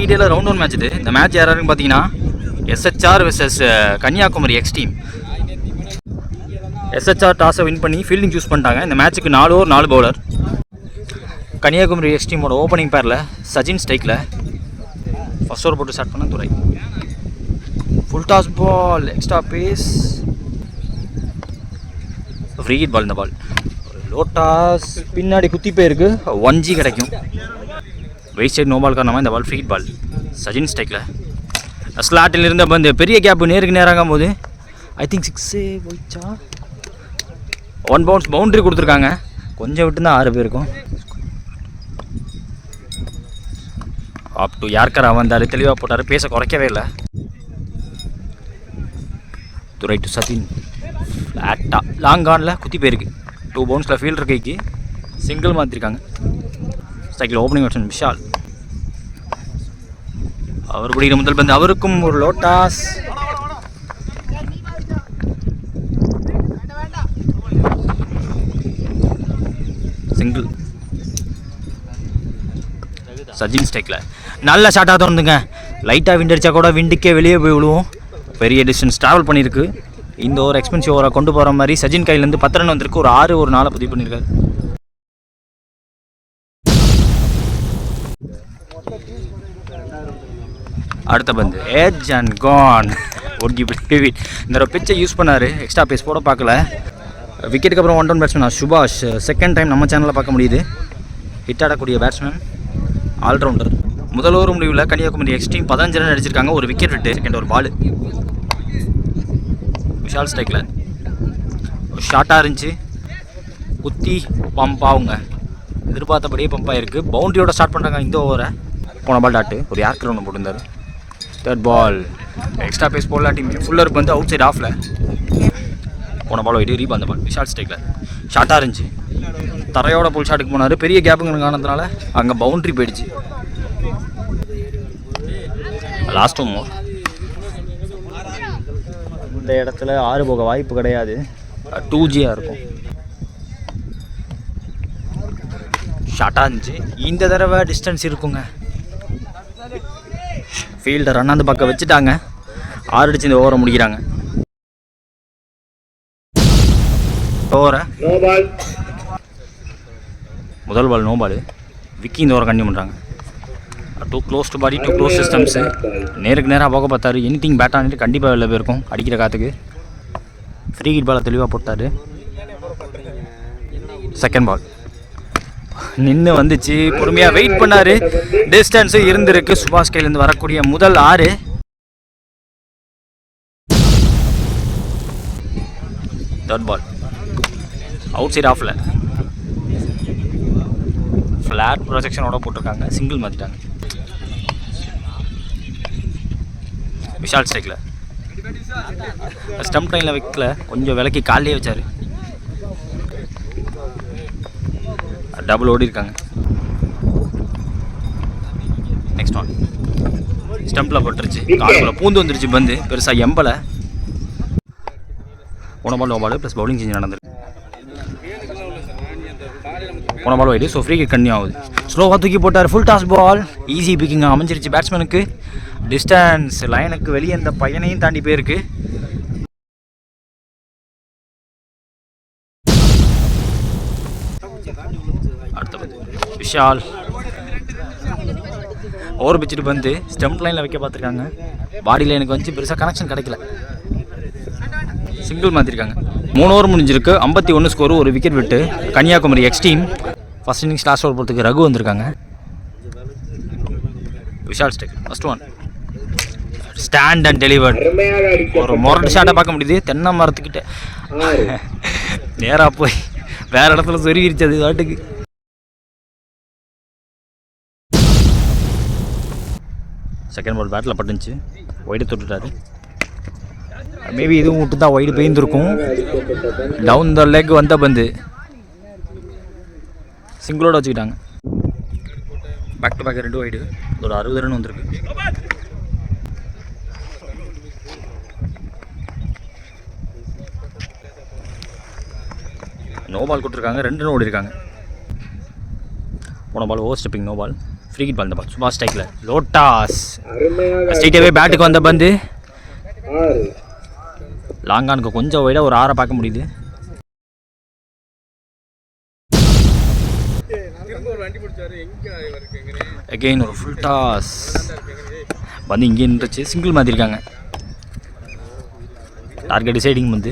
டீட்டெயிலாக round one match இது. இந்த மேட்ச் யாராருன்னு பார்த்தீங்கன்னா SHR versus Kanyakumari X team. SHR டாஸை வின் பண்ணி ஃபீல்டிங் சூஸ் பண்ணிட்டாங்க. இந்த மேட்ச்சுக்கு 4 ஓவர் 4 பவுலர். கன்னியாகுமரி எக்ஸ் டீமோட ஓப்பனிங் பேரில் சச்சின் ஸ்ட்ரைக்கில். ஃபர்ஸ்ட் ஓவர் போட்டு ஸ்டார்ட் பண்ண Durai. Full toss ball, extra pace, free hit ball. இந்த பால் லோட்டாஸ் பின்னாடி குத்தி போயிருக்கு, 1G கிடைக்கும். வெயிட் சைட் நோ பால் காரணமாக இந்த ball free hit ball. Sachin ஸ்ட்ரைக்கில். ஸ்லாட்டில் இருந்த பந்து பெரிய கேப்பு நேருக்கு நேராகும் போது ஐ திங்க் 6 போயிடுச்சா. 1 பவுன்ஸ் பவுண்ட்ரி கொடுத்துருக்காங்க. கொஞ்சம் விட்டு தான் 6 பேருக்கும். அப் டு யார்கரா வந்தார், தெளிவாக போட்டார், பேச குறைக்கவே இல்லை. துரை டு சச்சின், ஃப்ளாட்டாக லாங் ஆனில் குத்தி போயிருக்கு. 2 பவுன்ஸில் ஃபீல்டர் கைக்கு சிங்கிள் மாற்றிருக்காங்க. ஸ்ட்ரைக்கில் ஓப்பனிங் பேட்ஸ்மேன் விஷால். அவர் பிடிக்கிற முதல் பந்து, அவருக்கும் ஒரு லோட்டாஸ். சிங்கிள். சச்சின் ஸ்ட்ரைக்கில் நல்ல ஷாட்டாக தோணுதுங்க. லைட்டாக விண்ட் அடித்தா கூட விண்டுக்கே வெளியே போய் விழுவோம். பெரிய டிஸ்டன்ஸ் ட்ராவல் பண்ணியிருக்கு. இந்த ஒரு எக்ஸ்பென்சிவ் ஓவராக கொண்டு போகிற மாதிரி சச்சின் கையிலேருந்து 10 ரன் வந்திருக்கு. ஒரு 6 ஒரு 4 பதிவு பண்ணியிருக்காரு. அடுத்த பந்து ஏஜ் அண்ட் கான். இந்த பிச்சை யூஸ் பண்ணார், எக்ஸ்ட்ரா பேஸ் போட பார்க்கல. விக்கெட்டுக்கு அப்புறம் 1 டவுன் பேட்ஸ்மேன் சுபாஷ். செகண்ட் டைம் நம்ம சேனலில் பார்க்க முடியுது. ஹிட் ஆடக்கூடிய பேட்ஸ்மேன், ஆல்ரவுண்டர். முதல் ஓவர் முடிவில் கன்னியாகுமரி எக்ஸ் டீம் 15 ரன் அடிச்சிருக்காங்க. ஒரு விக்கெட் விட்டு செகண்ட் ஒரு பால். விஷால் ஸ்ட்ரைக்கில் ஷார்ட்டாக இருந்துச்சு, குத்தி பம்ப் ஆகுங்க. எதிர்பார்த்தபடியே பம்ப் ஆகிருக்கு. பவுண்ட்ரியோட ஸ்டார்ட் பண்ணுறாங்க இந்த ஓவரை. போன பால் டாட்டு, ஒரு யார்க்கர் ஒன்று போட்டிருந்தார். தேர்ட் பால் எக்ஸ்ட்ரா பேஸ் போடலாம். டீம் ஃபுல்லருக்கு வந்து அவுட் சைட் ஆஃபில். போன பால் ஒயிட்டு ரீப் அந்த பால். விஷால் ஸ்ட்ரைக்கில் ஷார்ட்டாக இருந்துச்சு, தரையோட புல் ஷாட்டுக்கு போனார். பெரிய கேப்புங்க காரணத்தினால அங்கே பவுண்ட்ரி போயிடுச்சு. லாஸ்ட் ஓவர் இந்த இடத்துல 6 போக வாய்ப்பு கிடையாது. 2Gயாக இருக்கும். ஷார்ட்டாக இருந்துச்சு. இந்த தடவை டிஸ்டன்ஸ் இருக்குங்க. ஃபீல்டர் அண்ணாந்து பக்கம் வச்சுட்டாங்க. 6 அடிச்சு இந்த ஓவரை முடிக்கிறாங்க. ஓவரை முதல் பால் நோ பால். விக்கி இந்த ஓவரை கண்டினியூ பண்ணுறாங்க. 2 close to body, 2 close systems. நேருக்கு நேராக போக பார்த்தாரு. எனிதிங் பேட் ஆனிட்டு கண்டிப்பாக வெளில போயிருக்கும் அடிக்கிற காற்றுக்கு. ஃப்ரீ ஹிட் பாலை தெளிவாக போட்டார். செகண்ட் பால் நின்று வந்துச்சு, பொறுமையாக வெயிட் பண்ணார். டிஸ்டன்ஸும் இருந்திருக்கு. சுபாஷ் கையிலேருந்து வரக்கூடிய முதல் 6. தேர்ட் பால் அவுட் சைட் ஆஃபில் ஃப்ளாட் ப்ரொஜெக்ஷனோட போட்டிருக்காங்க. சிங்கிள் மாற்றிட்டாங்க. விஷால் ஸ்ட்ரைக்கில் ஸ்டம்ப் லைனில் வைக்கல, கொஞ்சம் விலக்கி காலையே வச்சார். டபுள் ஓடி இருக்காங்க. நெக்ஸ்ட் ஒன் ஸ்டம்பில் போட்டுருச்சு, காலுக்குள்ள பூந்து வந்துருச்சு. பந்து பெருசாக எம்பலை. போன ball no ball plus bowling change நடந்திருக்கு. போன ball wide. So free kick continue ஆகுது. ஸ்லோவாக தூக்கி போட்டார். Full toss ball. Easy picking அமைஞ்சிருச்சு பேட்ஸ்மேனுக்கு. டிஸ்டன்ஸ் லைனுக்கு வெளியே இந்த பையனையும் தாண்டி போயிருக்கு. அடுத்த பந்து விஷால் ஓவர் பிச்சுட்டு வந்து ஸ்டெம்ப் லைனில் வைக்க பார்த்துருக்காங்க. பாடி லைனுக்கு வந்து பெருசாக கனெக்ஷன் கிடைக்கல. சிங்கிள் மாற்றிருக்காங்க. 3 ஓவர் முடிஞ்சிருக்கு. 51 ஸ்கோரு, ஒரு விக்கெட் விட்டு Kanyakumari X team. First innings last over போகிறதுக்கு ரகு வந்திருக்காங்க. Vishal strike first one stand and delivered. ஒரு மொரட்டு ஷாட்டை பார்க்க முடியுது. தென்னை மரத்துக்கிட்ட நேராக போய் வேறு இடத்துல சொருகிருச்சு அது வாட்டுக்கு. செகண்ட் பால் பேட்டில் பட்டுச்சு, ஒய்டு தொட்டுட்டாரு. மேபி இதுவும் விட்டு தான் ஒய்டு பெய்ந்திருக்கும். டவுன் த லெக் வந்த பந்து சிங்கிளோட வச்சுக்கிட்டாங்க. பேக் டு பேக் 2 ஒய்டு, ஒரு 60 ரன் வந்திருக்கு. நோ பால் கொடுத்துருக்காங்க. 2 ரன் ஓடி இருக்காங்க. போன ball over stepping no ball. Free hit ball இந்த பால் சுபாஷ் ஸ்ட்ரைக்கில் லோட்டாஸ் ஸ்ட்ரைட்டாகவே பேட்டுக்கு வந்த பந்து லாங்கானுக்கு கொஞ்சம் வைடாக ஒரு 6 பார்க்க முடியுது. அகெயின் ஒரு ஃபுல் டாஸ் வந்து இங்கே நின்றுச்சு. சிங்கிள் மாற்றிருக்காங்க. டார்கெட் டிசைடிங் வந்து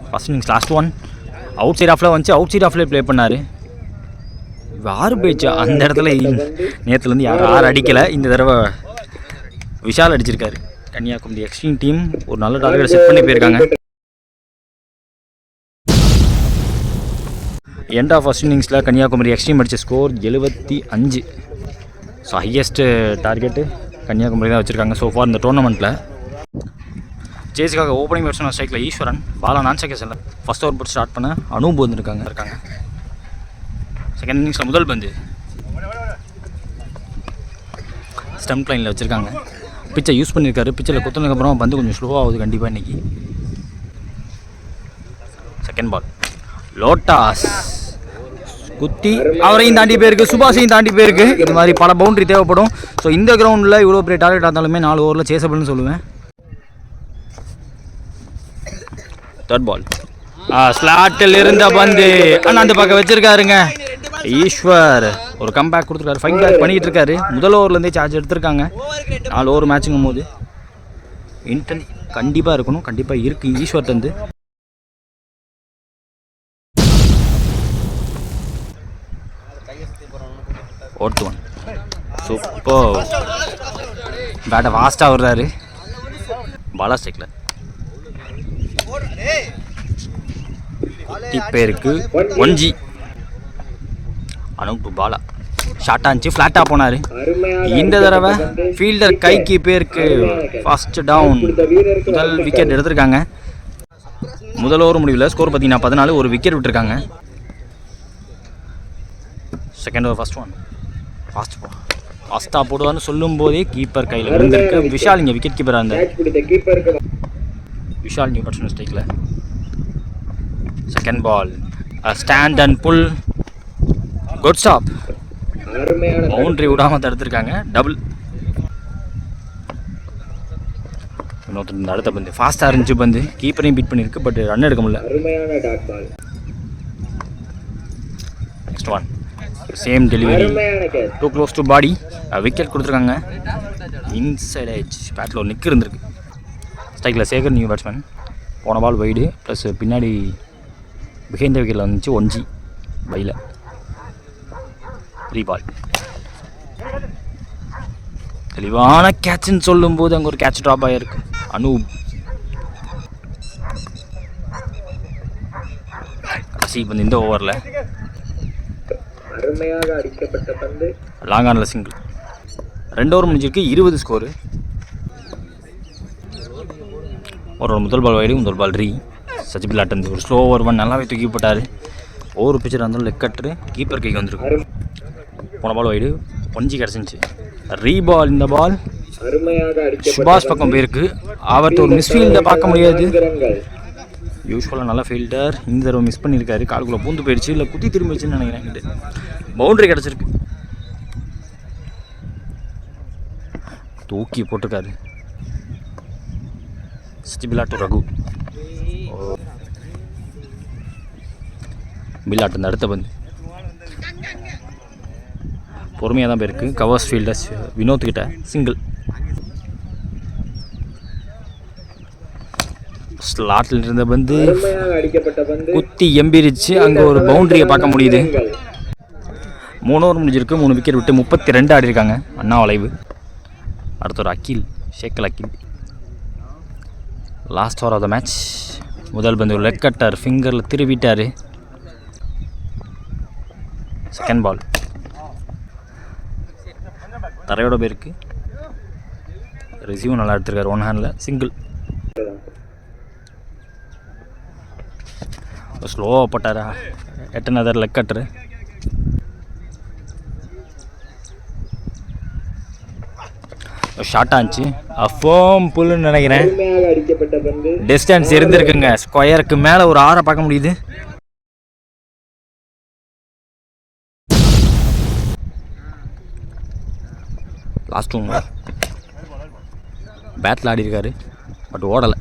first innings last one out side ஆஃபில் வந்துச்சு. அவுட் சைட் ஆஃப்லேயே ப்ளே பண்ணார். 6 போயிடுச்சு அந்த இடத்துல. நேற்றுலேருந்து யாரும் 6 அடிக்கலை. இந்த தடவை விஷால் அடிச்சிருக்காரு. கன்னியாகுமரி எக்ஸ்ட்ரீம் டீம் ஒரு நல்ல டார்கெட் செட் பண்ணி போயிருக்காங்க. எண்ட் ஆஃப் ஃபர்ஸ்ட் இன்னிங்ஸில் கன்னியாகுமரி எக்ஸ்ட்ரீம் அடித்த score 75. So highest target Kanyakumari தான் வச்சுருக்காங்க ஸோ ஃபார் இந்த டோர்னமெண்ட்டில். சேஸுக்காக ஓப்பனிங் பேட்ஸ்மேன் ஸ்ட்ரைக்கில் ஈஸ்வரன், பாலா நான் செகண்ட்ஸில் ஃபஸ்ட் ஓவர் போட்டு ஸ்டார்ட் பண்ண அனுபவம் வந்துருக்காங்க. செகண்ட் இன்னிங்ஸில் முதல் பந்து ஸ்டம்ப் லைனில் வச்சுருக்காங்க. பிச்சை யூஸ் பண்ணியிருக்காரு. பிச்சில் குத்துனதுக்கப்புறம் பந்து கொஞ்சம் ஸ்லோவாக ஆகுது கண்டிப்பாக இன்றைக்கி. செகண்ட் பால் லோட்டாஸ் குத்தி அவரையும் தாண்டி போயிருக்கு. சுபாஷையும் தாண்டி போயிருக்கு. இது மாதிரி பல பவுண்டரி தேவைப்படும். ஸோ இந்த கிரவுண்டில் இவ்வளோ பெரிய டார்கெட் இருந்தாலுமே 4 ஓவரில் சேஸபிள்னு சொல்லுவேன். தேர்ட் பால் ஸ்லாட்டில் இருந்த பந்து ஆனால் அந்த பக்கம் வச்சுருக்காருங்க. ஈஸ்வர் ஒரு கம்பேக் கொடுத்துருக்காரு. ஃபைன் பேக் பண்ணிகிட்டு இருக்காரு. முதல் ஓவர்லேருந்தே சார்ஜ் எடுத்திருக்காங்க. 4 ஓவர் மேட்சுங்கும் போது இன்டென்ட் கண்டிப்பாக இருக்கணும். கண்டிப்பாக இருக்குது ஈஸ்வர்ட்டேருந்து. ஓட்டு ஒன் சூப்பர் பேட்டை ஃபாஸ்ட்டாக விடுறாரு. பாலா ஸ்ட்ரைக்கில் பேருக்கு 1G அனௌட் டு பாலா. ஷார்ட்டாக இருந்துச்சு, ஃப்ளாட்டாக போனார். இந்த தடவை ஃபீல்டர் கைக்கு பேருக்கு ஃபர்ஸ்ட் டவுன். முதல் விக்கெட் எடுத்திருக்காங்க. முதல் ஓவர் முடிவில் ஸ்கோர் பார்த்தீங்கன்னா 14. ஒரு விக்கெட் விட்டுருக்காங்க. செகண்ட் ஓவர் ஃபர்ஸ்ட் ஒன் ஃபாஸ்ட்டாக போடுவான்னு சொல்லும் போதே கீப்பர் கையில் விழுந்திருக்கு. விஷால் இங்கே விக்கெட் கீப்பராக இருந்தார். விஷால் நியூ பேட்ஸ்மேன் ஸ்ட்ரைக்கில். Second ball stand and pull good stop. Boundary விடாமல் தடுத்துருக்காங்க. டபுள். இன்னொருத்தர் அடுத்த பந்து ஃபாஸ்ட்டாக இருந்துச்சு. பந்து கீப்பரையும் பீட் பண்ணியிருக்கு. பட் ரன் எடுக்க முடியல. Next one same delivery too close to body. Wicket கொடுத்துருக்காங்க. இன்சைட் எட்ஜ் பேட்டில் ஒரு நிற்கு இருந்திருக்கு. ஸ்ட்ரைக்கில் சேகர் நியூ பேட்ஸ்மேன். போன பால் வைடு ப்ளஸ் பின்னாடி பிஹைண்ட் த விக்கெட்டில் வந்துச்சு 1G பையில். 3 பால் தெளிவான கேட்சுன்னு சொல்லும்போது அங்கே ஒரு கேட்ச் ட்ராப் ஆகிருக்கு. அனூப் கடைசி பந்து இந்த ஓவரில் லாங் ஆனில் சிங்கிள். 2 ஓவர் முடிஞ்சிருக்கு. 20 ஸ்கோரு. ஒரு முதல் பால் வைடு, முதல் பால் சஜிபில் அட்டன் ஒரு ஸ்லோ ஓவர் 1 நல்லாவே தூக்கி போட்டார். ஓவர் பிச்சர் இருந்தாலும் லெக் கட்டுரு கீப்பர் கைக்கு வந்துருக்கு. போன பால் வைடு 1G கிடச்சிருந்துச்சு. பால் இந்த பால் சுபாஷ் பக்கம் போயிருக்கு. அவர்கிட்ட ஒரு மிஸ்ஃபீல்டை பார்க்க முடியாது. யூஸ்வலாக நல்ல ஃபீல்டர். இந்த தடவை மிஸ் பண்ணியிருக்காரு. காலுக்குள்ளே பூந்து போயிடுச்சு. இல்லை குத்தி திரும்பிடுச்சுன்னு நினைக்கிறேன். என்கிட்ட பவுண்டரி கிடச்சிருக்கு. தூக்கி போட்டிருக்காரு. பில்லாட்டு ரகு பில்லாட்டு இந்த அடுத்த பந்து பொறுமையாக தான் போயிருக்கு. கவர்ஸ் ஃபீல்டர்ஸ் வினோத் கிட்ட சிங்கிள். ஸ்லாட்டில் இருந்த பந்து குத்தி எம்பிரிச்சு அங்கே ஒரு பவுண்டரியை பார்க்க முடியுது. 3 ஓவர் முடிஞ்சிருக்கு. 3 விக்கெட் விட்டு 32 ஆடிருக்காங்க. அண்ணா வளைவு. அடுத்த ஒரு அக்கீல் ஷேக்கல் Akeel. Last over of the match. முதல் பந்து ஒரு லெக் கட்டர் ஃபிங்கரில் திருவிட்டார். செகண்ட் பால் தரையோட போயிருக்கு. ரிசீவ் நல்லா எடுத்திருக்காரு. 1 ஹேண்டில் சிங்கிள். ஸ்லோவாக போட்டாரா எட்டனதர் லெக் கட்டரு. ஷார்ட்டாக இருந்துச்சு. ஃபோம் புல்லுன்னு நினைக்கிறேன். டிஸ்டன்ஸ் இருந்திருக்குங்க. ஸ்கொயருக்கு மேலே ஒரு 6 பார்க்க முடியுது. காஸ்ட்யூம் பேட்டில் ஆடி இருக்காரு, பட் ஓடலை.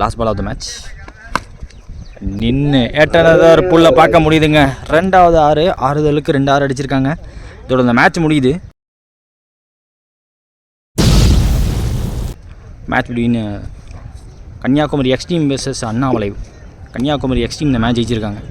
Last ball of the match. நின்று எட்டனதர் புல்லை பார்க்க முடியுதுங்க. 2வது 6, ஆறுதலுக்கு 2 6 அடிச்சிருக்காங்க. இதோட இந்த மேட்ச் முடியுது. Match between Kanyakumari extreme versus Annamalai. Kanyakumari extreme இந்த மேட்ச் ஜெயிச்சிருக்காங்க.